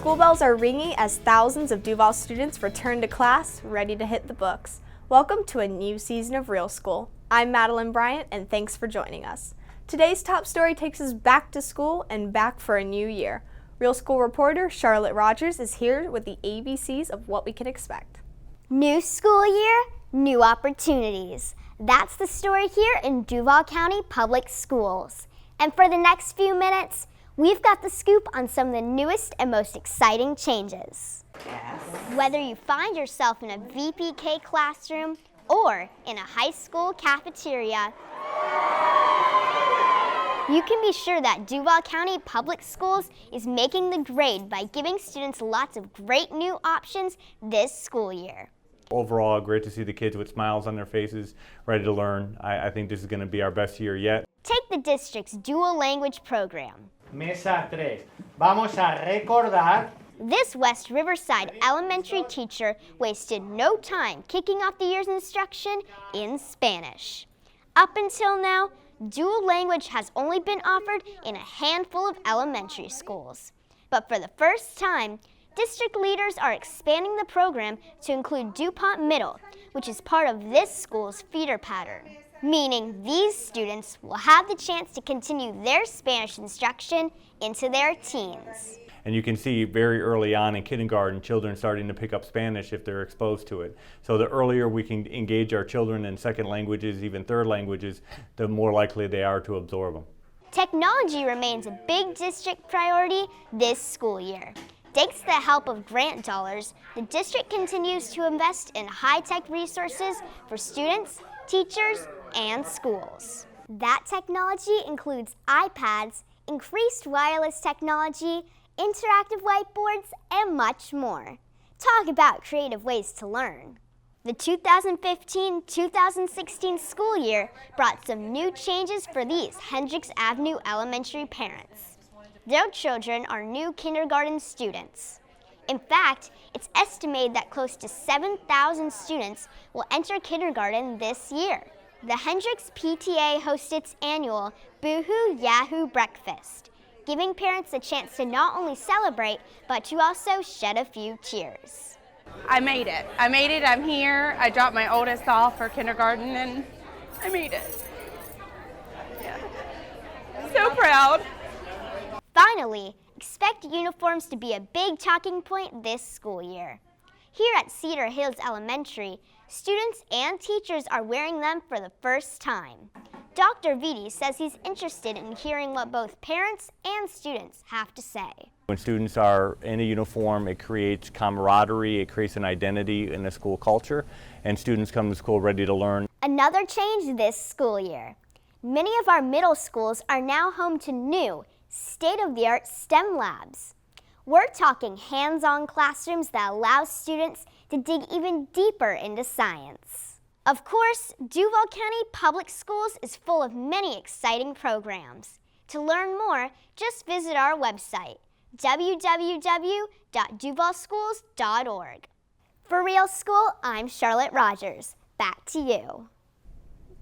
School bells are ringing as thousands of Duval students return to class, ready to hit the books. Welcome to a new season of Real School. I'm Madeline Bryant, and thanks for joining us. Today's top story takes us back to school and back for a new year. Real School reporter Charlotte Rogers is here with the ABCs of what we can expect. New school year, new opportunities. That's the story here in Duval County Public Schools. And for the next few minutes, we've got the scoop on some of the newest and most exciting changes. Yes. Whether you find yourself in a VPK classroom or in a high school cafeteria, you can be sure that Duval County Public Schools is making the grade by giving students lots of great new options this school year. Overall, great to see the kids with smiles on their faces, ready to learn. I think this is going to be our best year yet. Take the district's dual language program. Mesa 3. Vamos a recordar. This West Riverside elementary teacher wasted no time kicking off the year's instruction in Spanish. Up until now, dual language has only been offered in a handful of elementary schools. But for the first time, district leaders are expanding the program to include DuPont Middle, which is part of this school's feeder pattern, meaning these students will have the chance to continue their Spanish instruction into their teens. And you can see very early on in kindergarten, children starting to pick up Spanish if they're exposed to it. So the earlier we can engage our children in second languages, even third languages, the more likely they are to absorb them. Technology remains a big district priority this school year. Thanks to the help of grant dollars, the district continues to invest in high-tech resources for students, teachers, and schools. That technology includes iPads, increased wireless technology, interactive whiteboards, and much more. Talk about creative ways to learn. The 2015-2016 school year brought some new changes for these Hendricks Avenue Elementary parents. Their children are new kindergarten students. In fact, it's estimated that close to 7,000 students will enter kindergarten this year. The Hendricks PTA hosts its annual Boohoo Yahoo Breakfast, giving parents a chance to not only celebrate, but to also shed a few tears. I made it. I'm here. I dropped my oldest off for kindergarten and I made it. Yeah. So proud. Finally, expect uniforms to be a big talking point this school year. Here at Cedar Hills Elementary, students and teachers are wearing them for the first time. Dr. Vitti says he's interested in hearing what both parents and students have to say. When students are in a uniform, it creates camaraderie, it creates an identity in the school culture, and students come to school ready to learn. Another change this school year. Many of our middle schools are now home to new, state-of-the-art STEM labs. We're talking hands-on classrooms that allow students to dig even deeper into science. Of course, Duval County Public Schools is full of many exciting programs. To learn more, just visit our website, www.duvalschools.org. For Real School, I'm Charlotte Rogers. Back to you.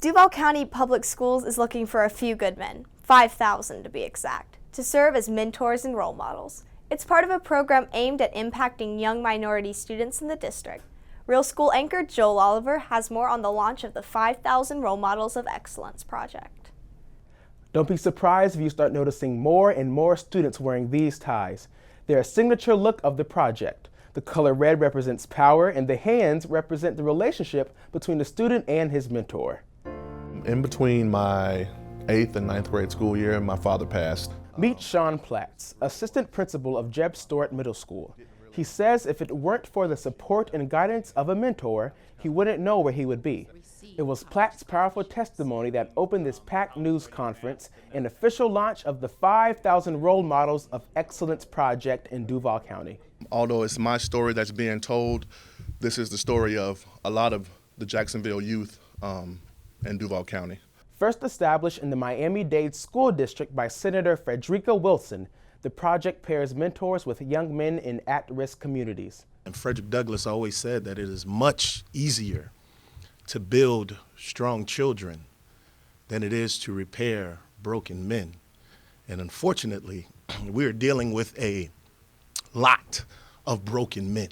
Duval County Public Schools is looking for a few good men, 5,000 to be exact, to serve as mentors and role models. It's part of a program aimed at impacting young minority students in the district. Real School anchor Joel Oliver has more on the launch of the 5,000 Role Models of Excellence project. Don't be surprised if you start noticing more and more students wearing these ties. They're a signature look of the project. The color red represents power, and the hands represent the relationship between the student and his mentor. In between my 8th and 9th grade school year, my father passed. Meet Sean Platts, assistant principal of Jeb Stuart Middle School. He says if it weren't for the support and guidance of a mentor, he wouldn't know where he would be. It was Platt's powerful testimony that opened this packed news conference, an official launch of the 5,000 Role Models of Excellence project in Duval County. Although it's my story that's being told, this is the story of a lot of the Jacksonville youth in Duval County. First established in the Miami-Dade School District by Senator Frederica Wilson, the project pairs mentors with young men in at-risk communities. And Frederick Douglass always said that it is much easier to build strong children than it is to repair broken men. And unfortunately, we're dealing with a lot of broken men.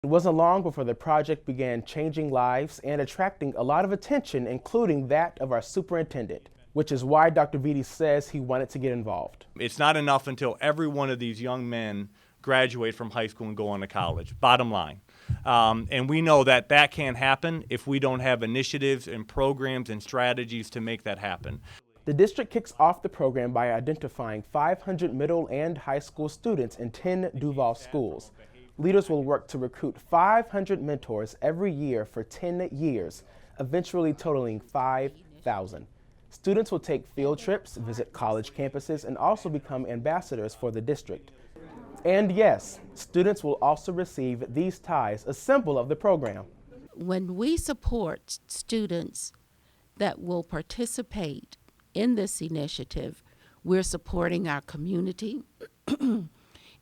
It wasn't long before the project began changing lives and attracting a lot of attention, including that of our superintendent, which is why Dr. Vitti says he wanted to get involved. It's not enough until every one of these young men graduate from high school and go on to college, bottom line. And we know that that can't happen if we don't have initiatives and programs and strategies to make that happen. The district kicks off the program by identifying 500 middle and high school students in 10 Duval schools. Leaders will work to recruit 500 mentors every year for 10 years, eventually totaling 5,000. Students will take field trips, visit college campuses, and also become ambassadors for the district. And yes, students will also receive these ties, a symbol of the program. When we support students that will participate in this initiative, we're supporting our community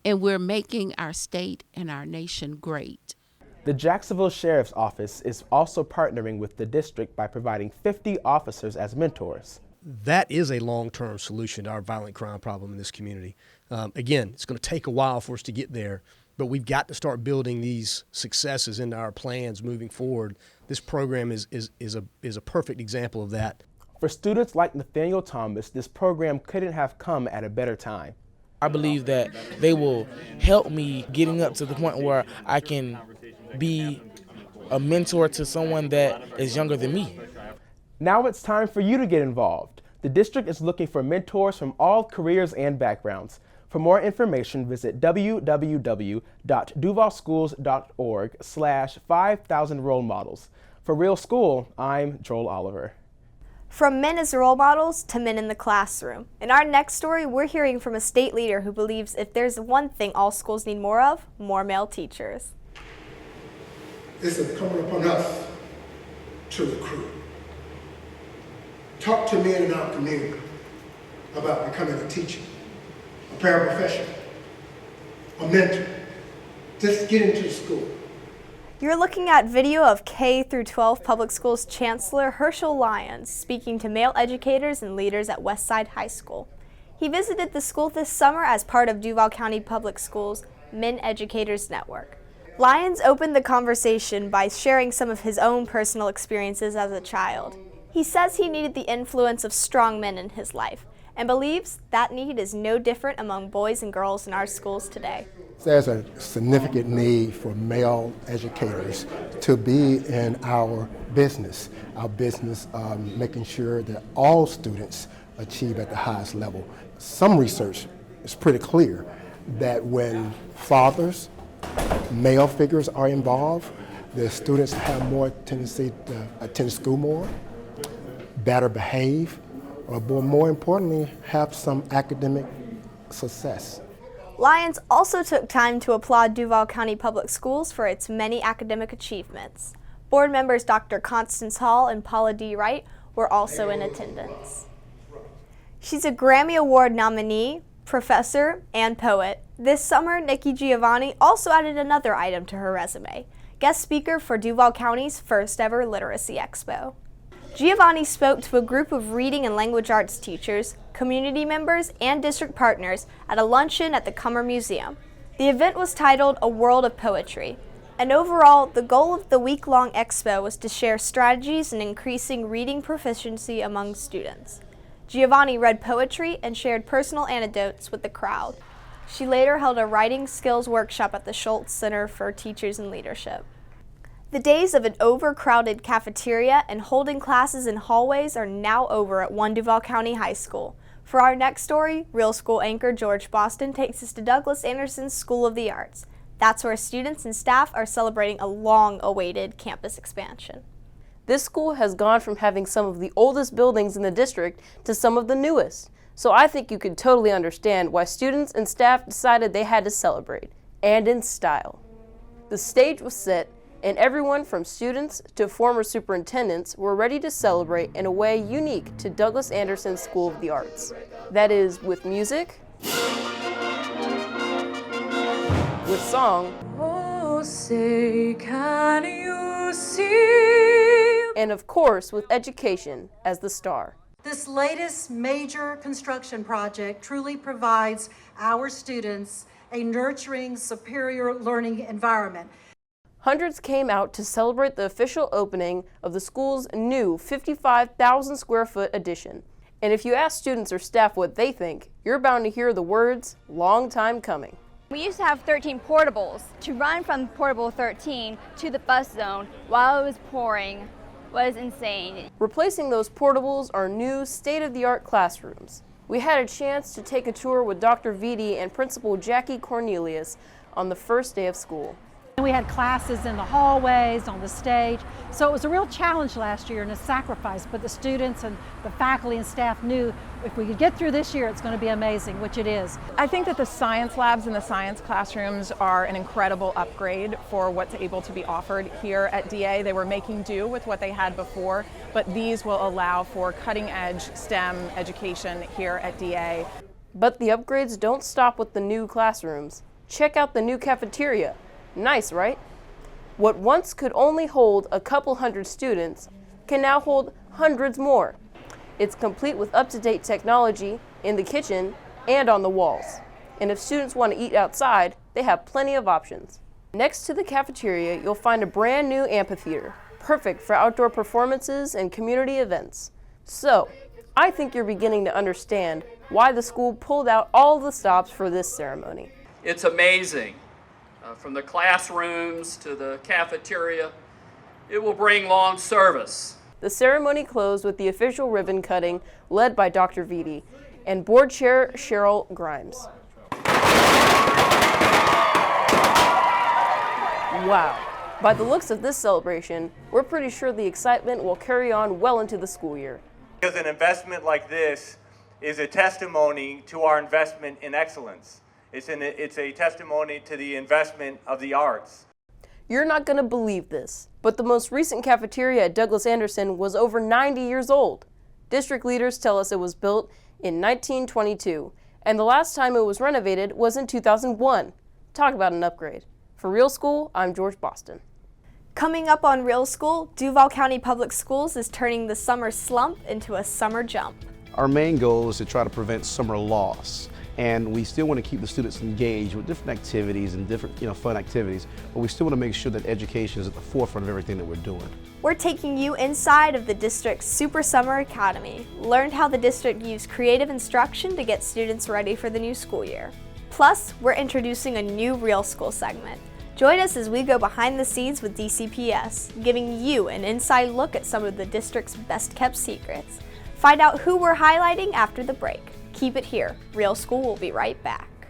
and we're making our state and our nation great. The Jacksonville Sheriff's Office is also partnering with the district by providing 50 officers as mentors. That is a long-term solution to our violent crime problem in this community. Again, it's going to take a while for us to get there, but we've got to start building these successes into our plans moving forward. This program is a perfect example of that. For students like Nathaniel Thomas, this program couldn't have come at a better time. I believe that they will help me getting up to the point where I can be a mentor to someone that is younger than me. Now it's time for you to get involved. The district is looking for mentors from all careers and backgrounds. For more information, visit www.duvalschools.org/5000rolemodels. For Real School, I'm Joel Oliver. From men as role models to men in the classroom. In our next story, we're hearing from a state leader who believes if there's one thing all schools need more of, more male teachers. It's incumbent upon us to recruit. Talk to men in our community about becoming a teacher, a paraprofessional, a mentor. Just get into the school. You're looking at video of K-12 Public Schools Chancellor Herschel Lyons speaking to male educators and leaders at Westside High School. He visited the school this summer as part of Duval County Public Schools' Men Educators Network. Lyons opened the conversation by sharing some of his own personal experiences as a child. He says he needed the influence of strong men in his life and believes that need is no different among boys and girls in our schools today. There's a significant need for male educators to be in our business making sure that all students achieve at the highest level. Some research is pretty clear that when fathers, male figures are involved, the students have more tendency to attend school more, better behave, or more importantly, have some academic success. Lyons also took time to applaud Duval County Public Schools for its many academic achievements. Board members Dr. Constance Hall and Paula D. Wright were also in attendance. She's a Grammy Award nominee, professor, and poet. This summer, Nikki Giovanni also added another item to her resume, guest speaker for Duval County's first ever Literacy Expo. Giovanni spoke to a group of reading and language arts teachers, community members, and district partners at a luncheon at the Cummer Museum. The event was titled A World of Poetry, and overall, the goal of the week-long expo was to share strategies in increasing reading proficiency among students. Giovanni read poetry and shared personal anecdotes with the crowd. She later held a writing skills workshop at the Schultz Center for Teachers and Leadership. The days of an overcrowded cafeteria and holding classes in hallways are now over at One Duval County High School. For our next story, Real School anchor George Boston takes us to Douglas Anderson School of the Arts. That's where students and staff are celebrating a long-awaited campus expansion. This school has gone from having some of the oldest buildings in the district to some of the newest. So I think you can totally understand why students and staff decided they had to celebrate, and in style. The stage was set, and everyone from students to former superintendents were ready to celebrate in a way unique to Douglas Anderson School of the Arts. That is, with music, with song, oh, say, can you see? And of course, with education as the star. This latest major construction project truly provides our students a nurturing, superior learning environment. Hundreds came out to celebrate the official opening of the school's new 55,000 square foot addition. And if you ask students or staff what they think, you're bound to hear the words, "long time coming." We used to have 13 portables. To run from portable 13 to the bus zone while it was pouring was insane. Replacing those portables are new state-of-the-art classrooms. We had a chance to take a tour with Dr. Vitti and Principal Jackie Cornelius on the first day of school. We had classes in the hallways, on the stage, so it was a real challenge last year and a sacrifice, but the students and the faculty and staff knew if we could get through this year, it's going to be amazing, which it is. I think that the science labs and the science classrooms are an incredible upgrade for what's able to be offered here at DA. They were making do with what they had before, but these will allow for cutting-edge STEM education here at DA. But the upgrades don't stop with the new classrooms. Check out the new cafeteria. Nice, right? What once could only hold a couple hundred students can now hold hundreds more. It's complete with up-to-date technology in the kitchen and on the walls. And if students want to eat outside, they have plenty of options. Next to the cafeteria, you'll find a brand new amphitheater, perfect for outdoor performances and community events. So, I think you're beginning to understand why the school pulled out all the stops for this ceremony. It's amazing. From the classrooms to the cafeteria, it will bring long service. The ceremony closed with the official ribbon cutting led by Dr. Vitti and Board Chair Cheryl Grimes. Wow. By the looks of this celebration, we're pretty sure the excitement will carry on well into the school year. Because an investment like this is a testimony to our investment in excellence. It's a testimony to the investment of the arts. You're not going to believe this, but the most recent cafeteria at Douglas Anderson was over 90 years old. District leaders tell us it was built in 1922, and the last time it was renovated was in 2001. Talk about an upgrade. For Real School, I'm George Boston. Coming up on Real School, Duval County Public Schools is turning the summer slump into a summer jump. Our main goal is to try to prevent summer loss. And we still want to keep the students engaged with different activities and different, fun activities, but we still want to make sure that education is at the forefront of everything that we're doing. We're taking you inside of the district's Super Summer Academy. Learn how the district used creative instruction to get students ready for the new school year. Plus, we're introducing a new Real School segment. Join us as we go behind the scenes with DCPS, giving you an inside look at some of the district's best-kept secrets. Find out who we're highlighting after the break. Keep it here. Real School will be right back.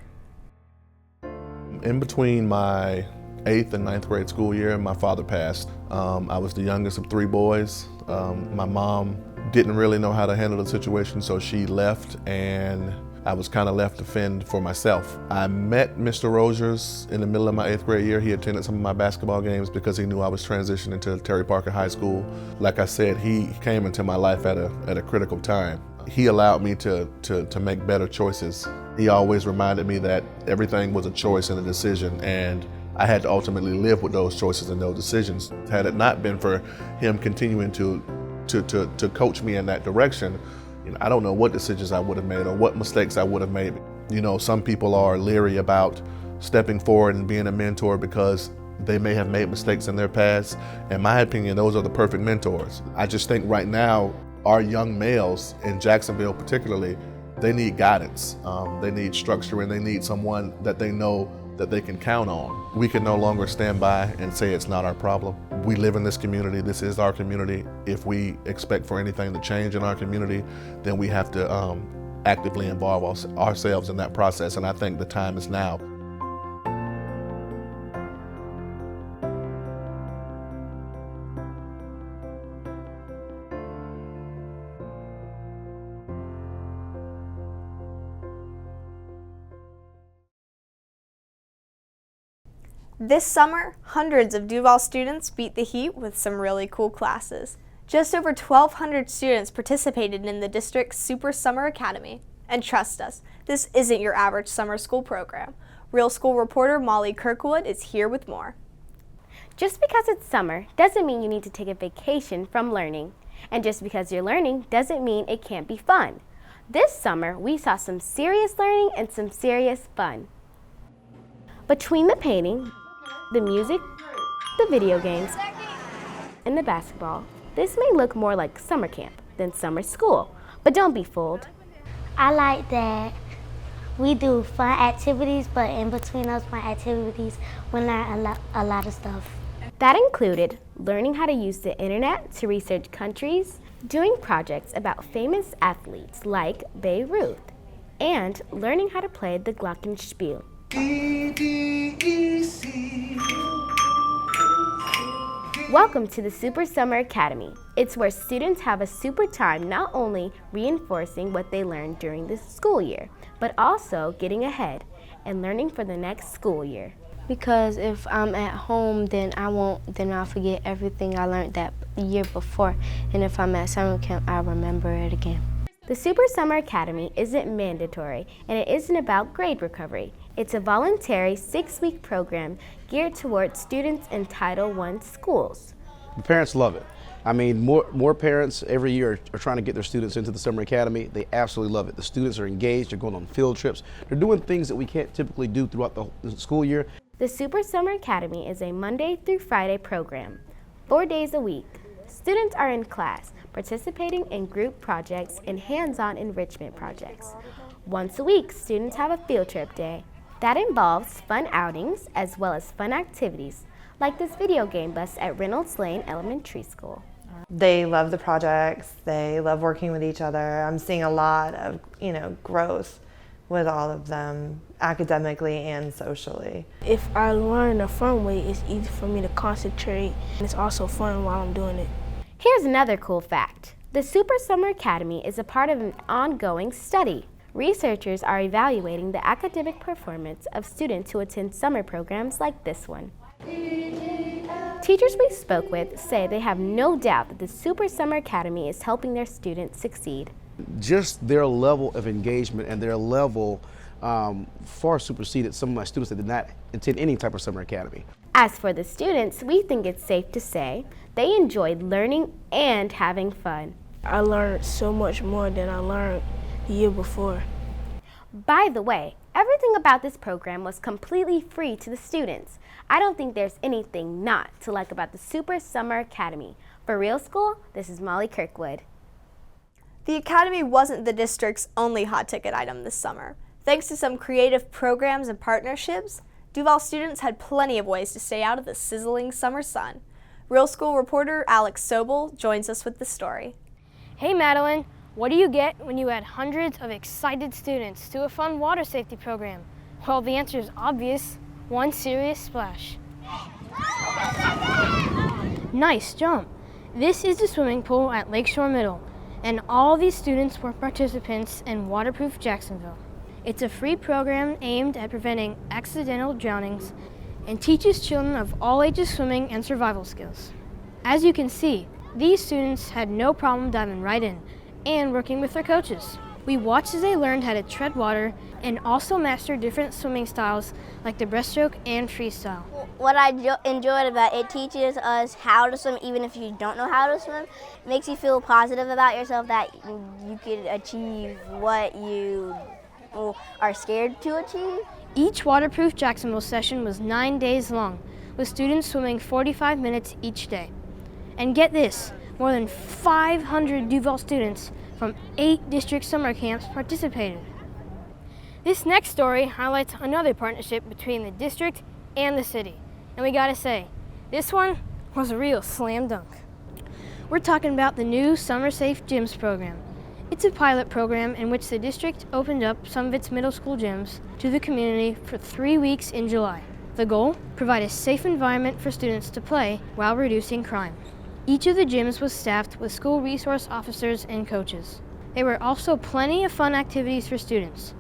In between my 8th and 9th grade school year, my father passed. I was the youngest of 3 boys. My mom didn't really know how to handle the situation, so she left, and I was kind of left to fend for myself. I met Mr. Rogers in the middle of my 8th grade year. He attended some of my basketball games because he knew I was transitioning to Terry Parker High School. Like I said, he came into my life at a critical time. He allowed me to make better choices. He always reminded me that everything was a choice and a decision, and I had to ultimately live with those choices and those decisions. Had it not been for him continuing to coach me in that direction, I don't know what decisions I would have made or what mistakes I would have made. Some people are leery about stepping forward and being a mentor because they may have made mistakes in their past. In my opinion, those are the perfect mentors. I just think right now, our young males in Jacksonville particularly, they need guidance. They need structure, and they need someone that they know that they can count on. We can no longer stand by and say it's not our problem. We live in this community. This is our community. If we expect for anything to change in our community, then we have to actively involve ourselves in that process, and I think the time is now. This summer, hundreds of Duval students beat the heat with some really cool classes. Just over 1,200 students participated in the district's Super Summer Academy. And trust us, this isn't your average summer school program. Real School reporter Molly Kirkwood is here with more. Just because it's summer doesn't mean you need to take a vacation from learning. And just because you're learning doesn't mean it can't be fun. This summer, we saw some serious learning and some serious fun. Between the painting, the music, the video games, and the basketball, this may look more like summer camp than summer school, but don't be fooled. I like that we do fun activities, but in between those fun activities, we learn a lot of stuff. That included learning how to use the internet to research countries, doing projects about famous athletes like Babe Ruth, and learning how to play the Glockenspiel. Welcome to the Super Summer Academy. It's where students have a super time not only reinforcing what they learned during the school year, but also getting ahead and learning for the next school year. Because if I'm at home, then I'll forget everything I learned that year before. And if I'm at summer camp, I'll remember it again. The Super Summer Academy isn't mandatory, and it isn't about grade recovery. It's a voluntary 6-week program geared towards students in Title I schools. The parents love it. I mean, more parents every year are trying to get their students into the Summer Academy. They absolutely love it. The students are engaged, they're going on field trips, they're doing things that we can't typically do throughout the school year. The Super Summer Academy is a Monday through Friday program, 4 days a week. Students are in class, participating in group projects and hands-on enrichment projects. Once a week, students have a field trip day. That involves fun outings as well as fun activities, like this video game bus at Reynolds Lane Elementary School. They love the projects, they love working with each other. I'm seeing a lot of, growth with all of them, academically and socially. If I learn a fun way, it's easy for me to concentrate, and it's also fun while I'm doing it. Here's another cool fact. The Super Summer Academy is a part of an ongoing study. Researchers are evaluating the academic performance of students who attend summer programs like this one. Teachers we spoke with say they have no doubt that the Super Summer Academy is helping their students succeed. Just their level of engagement and their level far superseded some of my students that did not attend any type of summer academy. As for the students, we think it's safe to say they enjoyed learning and having fun. I learned so much more than I learned the year before. By the way, everything about this program was completely free to the students. I don't think there's anything not to like about the Super Summer Academy. For Real School, this is Molly Kirkwood. The Academy wasn't the district's only hot ticket item this summer. Thanks to some creative programs and partnerships, Duval students had plenty of ways to stay out of the sizzling summer sun. Real School reporter Alex Sobel joins us with the story. Hey Madeline, what do you get when you add hundreds of excited students to a fun water safety program? Well, the answer is obvious. One serious splash. Nice jump. This is the swimming pool at Lakeshore Middle, and all these students were participants in Waterproof Jacksonville. It's a free program aimed at preventing accidental drownings and teaches children of all ages swimming and survival skills. As you can see, these students had no problem diving right in and working with their coaches. We watched as they learned how to tread water and also master different swimming styles like the breaststroke and freestyle. What I enjoyed about it teaches us how to swim even if you don't know how to swim. It makes you feel positive about yourself that you can achieve what you are scared to achieve. Each Waterproof Jacksonville session was 9 days long, with students swimming 45 minutes each day. And get this, more than 500 Duval students from 8 district summer camps participated. This next story highlights another partnership between the district and the city. And we gotta say, this one was a real slam dunk. We're talking about the new Summer Safe Gyms program. It's a pilot program in which the district opened up some of its middle school gyms to the community for 3 weeks in July. The goal? Provide a safe environment for students to play while reducing crime. Each of the gyms was staffed with school resource officers and coaches. There were also plenty of fun activities for students.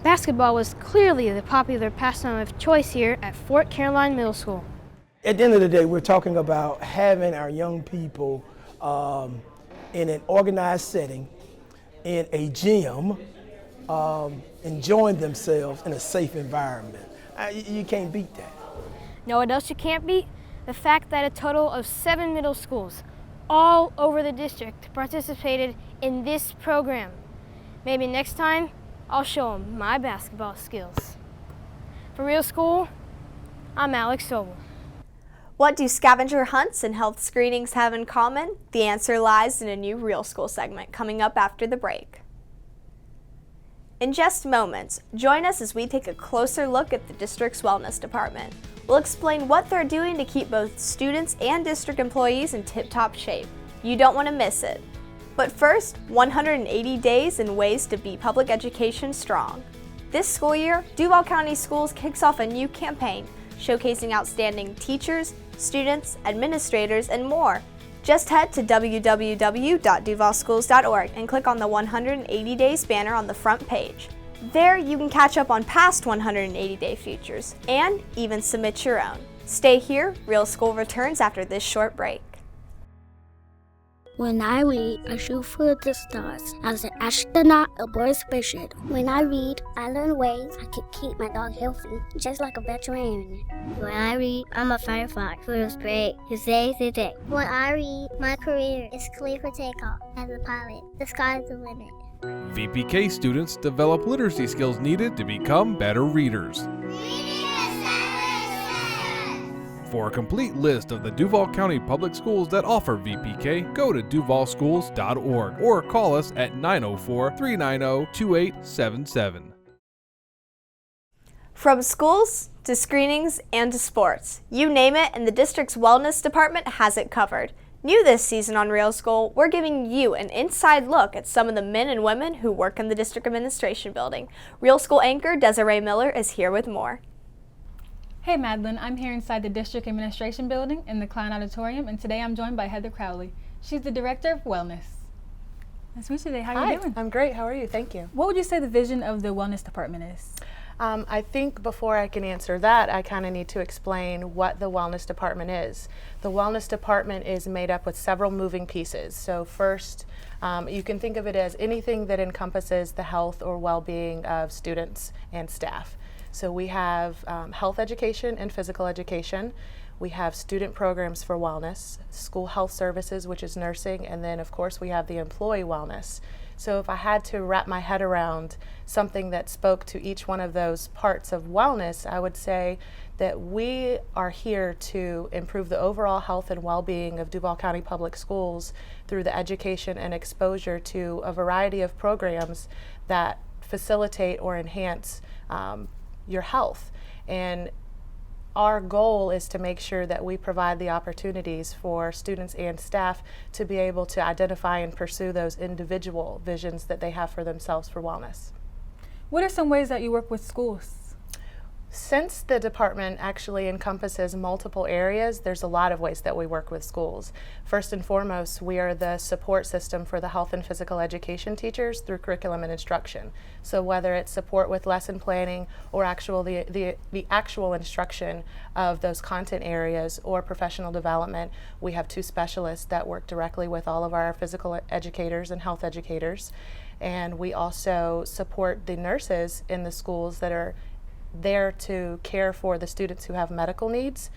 Basketball was clearly the popular pastime of choice here at Fort Caroline Middle School. At the end of the day, we're talking about having our young people in an organized setting, in a gym, enjoying themselves in a safe environment. You can't beat that. Know what else you can't beat? The fact that a total of 7 middle schools all over the district participated in this program. Maybe next time, I'll show them my basketball skills. For Real School, I'm Alex Sobel. What do scavenger hunts and health screenings have in common? The answer lies in a new Real School segment coming up after the break. In just moments, join us as we take a closer look at the district's wellness department. We'll explain what they're doing to keep both students and district employees in tip-top shape. You don't want to miss it. But first, 180 days and ways to be public education strong. This school year, Duval County Schools kicks off a new campaign showcasing outstanding teachers, students, administrators, and more. Just head to www.duvalschools.org and click on the 180 Days banner on the front page. There you can catch up on past 180-day features and even submit your own. Stay here, Real School returns after this short break. When I read, I shoot for the stars. As an astronaut aboard a spaceship. When I read, I learn ways I can keep my dog healthy, just like a veterinarian. When I read, I'm a firefighter who is great who saves the day. When I read, my career is clear for takeoff. As a pilot, the sky's the limit. VPK students develop literacy skills needed to become better readers. For a complete list of the Duval County Public Schools that offer VPK, go to duvalschools.org or call us at 904-390-2877. From schools to screenings and to sports, you name it, and the district's wellness department has it covered. New this season on Real School, we're giving you an inside look at some of the men and women who work in the district administration building. Real School anchor Desiree Miller is here with more. Hey Madeline, I'm here inside the District Administration Building in the Klein Auditorium, and today I'm joined by Heather Crowley. She's the Director of Wellness. Nice to meet you today. How are you doing? I'm great. How are you? Thank you. What would you say the vision of the Wellness Department is? I think before I can answer that, I kind of need to explain what the Wellness Department is. The Wellness Department is made up with several moving pieces. So first, you can think of it as anything that encompasses the health or well-being of students and staff. So we have health education and physical education. We have student programs for wellness, school health services, which is nursing, and then of course we have the employee wellness. So if I had to wrap my head around something that spoke to each one of those parts of wellness, I would say that we are here to improve the overall health and well-being of Duval County Public Schools through the education and exposure to a variety of programs that facilitate or enhance your health. And our goal is to make sure that we provide the opportunities for students and staff to be able to identify and pursue those individual visions that they have for themselves for wellness. What are some ways that you work with schools? Since the department actually encompasses multiple areas, there's a lot of ways that we work with schools. First and foremost, we are the support system for the health and physical education teachers through curriculum and instruction. So whether it's support with lesson planning or the actual instruction of those content areas or professional development, we have 2 specialists that work directly with all of our physical educators and health educators. And we also support the nurses in the schools that are there to care for the students who have medical needs.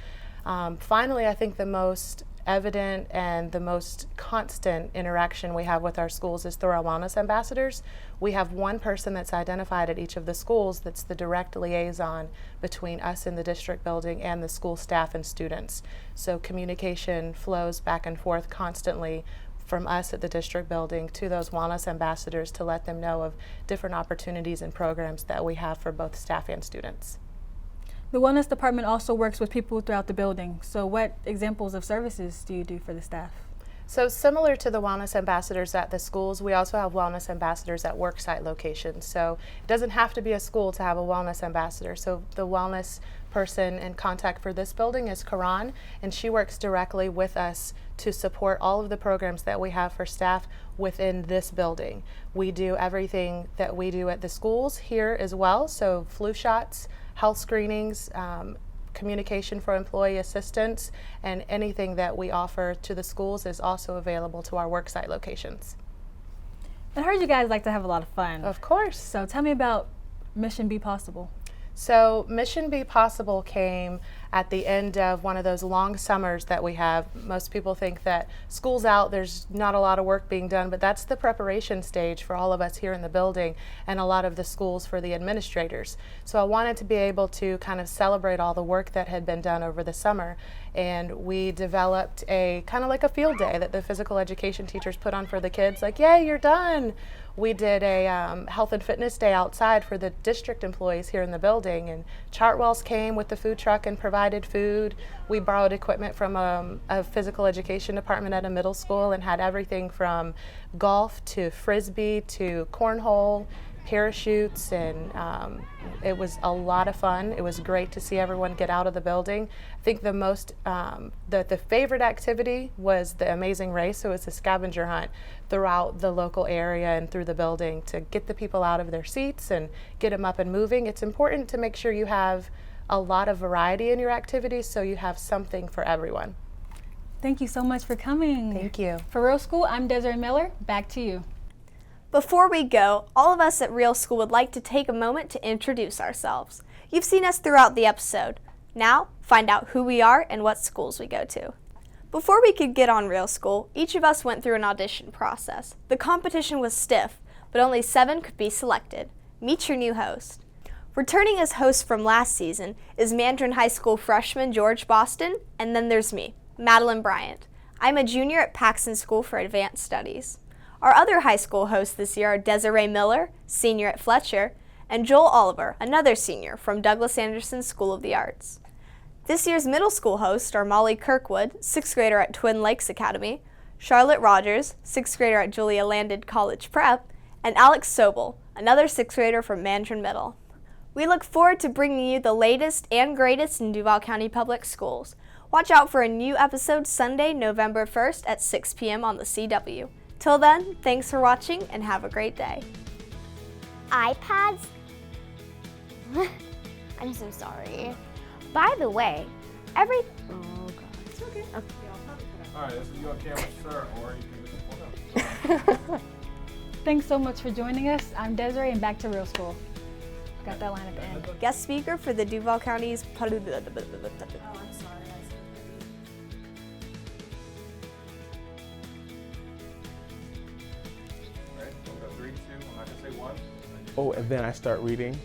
Finally, I think the most evident and the most constant interaction we have with our schools is through our wellness ambassadors. We have one person that's identified at each of the schools that's the direct liaison between us in the district building and the school staff and students. So communication flows back and forth constantly from us at the district building to those wellness ambassadors to let them know of different opportunities and programs that we have for both staff and students. The Wellness Department also works with people throughout the building. So what examples of services do you do for the staff? So similar to the wellness ambassadors at the schools, we also have wellness ambassadors at worksite locations. So it doesn't have to be a school to have a wellness ambassador. So the wellness person in contact for this building is Karan, and she works directly with us to support all of the programs that we have for staff within this building. We do everything that we do at the schools here as well, so flu shots, health screenings, communication for employee assistance, and anything that we offer to the schools is also available to our worksite locations. I heard you guys like to have a lot of fun. Of course. So tell me about Mission Be Possible. So Mission Be Possible came at the end of one of those long summers that we have. Most people think that school's out, there's not a lot of work being done, but that's the preparation stage for all of us here in the building and a lot of the schools for the administrators. So I wanted to be able to kind of celebrate all the work that had been done over the summer, and we developed a kind of like a field day that the physical education teachers put on for the kids, like, yay, you're done. We did a health and fitness day outside for the district employees here in the building, and Chartwells came with the food truck and provided food. We borrowed equipment from a physical education department at a middle school and had everything from golf to frisbee to cornhole, parachutes, and it was a lot of fun. It was great to see everyone get out of the building. I think the most, the favorite activity was the Amazing Race. So it was a scavenger hunt throughout the local area and through the building to get the people out of their seats and get them up and moving. It's important to make sure you have a lot of variety in your activities so you have something for everyone. Thank you so much for coming. Thank you. For Real School, I'm Desiree Miller. Back to you. Before we go, all of us at Real School would like to take a moment to introduce ourselves. You've seen us throughout the episode. Now, find out who we are and what schools we go to. Before we could get on Real School, each of us went through an audition process. The competition was stiff, but only 7 could be selected. Meet your new host. Returning as host from last season is Mandarin High School freshman George Boston, and then there's me, Madeline Bryant. I'm a junior at Paxton School for Advanced Studies. Our other high school hosts this year are Desiree Miller, senior at Fletcher, and Joel Oliver, another senior from Douglas Anderson School of the Arts. This year's middle school hosts are Molly Kirkwood, 6th grader at Twin Lakes Academy, Charlotte Rogers, 6th grader at Julia Landed College Prep, and Alex Sobel, another 6th grader from Mandarin Middle. We look forward to bringing you the latest and greatest in Duval County Public Schools. Watch out for a new episode Sunday, November 1st at 6 p.m. on the CW. Till then, thanks for watching and have a great day. iPads? I'm so sorry. By the way, oh god. It's okay. Alright, this is you on camera, sir, or you can just pull down. Thanks so much for joining us. I'm Desiree, and back to Real School. Got that line at the end. Guest speaker for the Duval County's Oh, and then I start reading.